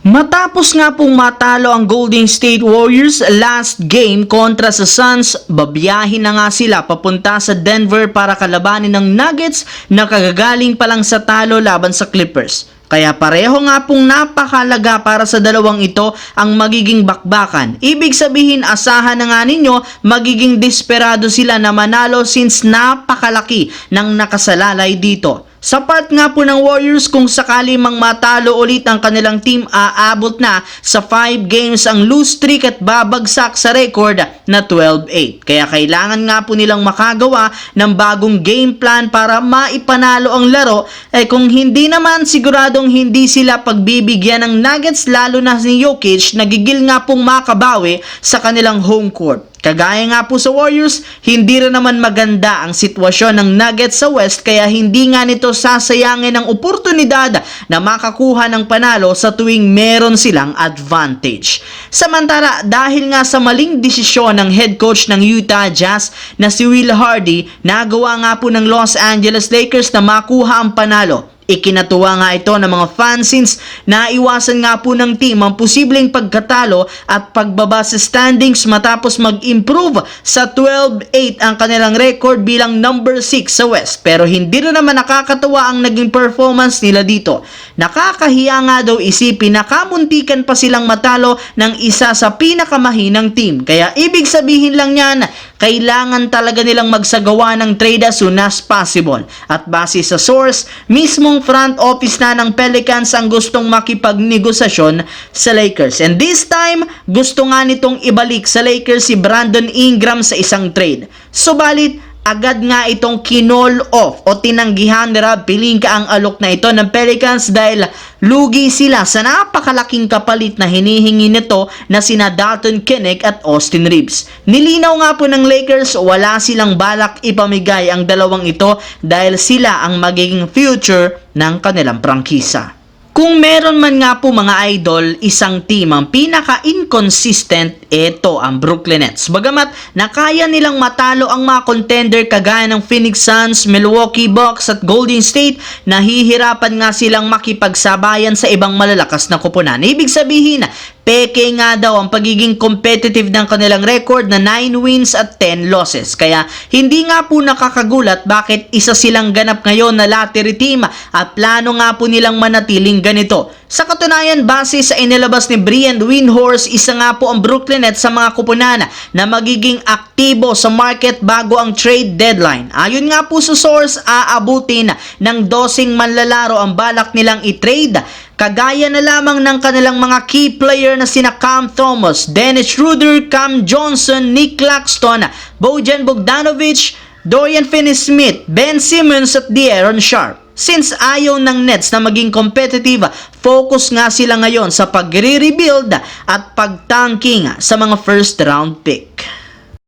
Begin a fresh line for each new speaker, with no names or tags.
Matapos nga pong matalo ang Golden State Warriors last game kontra sa Suns, babiyahin na nga sila papunta sa Denver para kalabanin ng Nuggets na kagagaling pa lang sa talo laban sa Clippers. Kaya pareho nga pong napakalaga para sa dalawang ito ang magiging bakbakan. Ibig sabihin, asahan na nga ninyo, magiging desperado sila na manalo since napakalaki ng nakasalalay dito. Sa part nga po ng Warriors, kung sakali mang matalo ulit ang kanilang team, aabot na sa 5 games ang lose streak at babagsak sa record na 12-8. Kaya kailangan nga po nilang makagawa ng bagong game plan para maipanalo ang laro. Kung hindi naman, siguradong hindi sila pagbibigyan ng Nuggets, lalo na si Jokic, nagigil nga pong makabawi sa kanilang home court. Kagaya nga po sa Warriors, hindi rin naman maganda ang sitwasyon ng Nuggets sa West, kaya hindi nga nito sasayangin ang oportunidad na makakuha ng panalo sa tuwing meron silang advantage. Samantala, dahil nga sa maling desisyon ng head coach ng Utah Jazz na si Will Hardy, nagawa nga po ng Los Angeles Lakers na makuha ang panalo. Ikinatuwa nga ito ng mga fans since naiwasan nga po ng team ang posibleng pagkatalo at pagbaba sa standings matapos mag-improve sa 12-8 ang kanilang record bilang number 6 sa West. Pero hindi rin naman nakakatawa ang naging performance nila dito. Nakakahiya nga daw isipin na kamuntikan pa silang matalo ng isa sa pinakamahinang team. Kaya ibig sabihin lang yan, kailangan talaga nilang magsagawa ng trade as soon as possible. At base sa source, mismong front office na ng Pelicans ang gustong makipagnegosasyon sa Lakers. And this time, gusto nga nitong ibalik sa Lakers si Brandon Ingram sa isang trade. Subalit, agad nga itong kinall off o tinanggihan ni Rob Pelinka ang alok na ito ng Pelicans dahil lugi sila sa napakalaking kapalit na hinihingi nito na sina Dalton Keunig at Austin Reeves. Nilinaw nga po ng Lakers, wala silang balak ipamigay ang dalawang ito dahil sila ang magiging future ng kanilang prangkisa. Kung meron man nga po mga idol, isang team ang pinaka-inconsistent, ito ang Brooklyn Nets. Bagamat nakaya nilang matalo ang mga contender kagaya ng Phoenix Suns, Milwaukee Bucks at Golden State, nahihirapan nga silang makipagsabayan sa ibang malalakas na koponan. Ibig sabihin, peke nga daw ang pagiging competitive ng kanilang record na 9 wins at 10 losses. Kaya hindi nga po nakakagulat bakit isa silang ganap ngayon na lottery team at plano nga po nilang manatiling ganito. Sa katunayan, base sa inilabas ni Brian Windhorst, isa nga po ang Brooklyn Nets sa mga koponan na magiging aktibo sa market bago ang trade deadline. Ayon nga po sa source, aabutin ng 12 manlalaro ang balak nilang i-trade. Kagaya na lamang ng kanilang mga key player na sina Cam Thomas, Dennis Schroeder, Cam Johnson, Nick Claxton, Bojan Bogdanovic, Dorian Finney-Smith, Ben Simmons at De'Aaron Sharp. Since ayaw ng Nets na maging competitive, focus nga sila ngayon sa pagre-rebuild at pagtanking sa mga first round pick.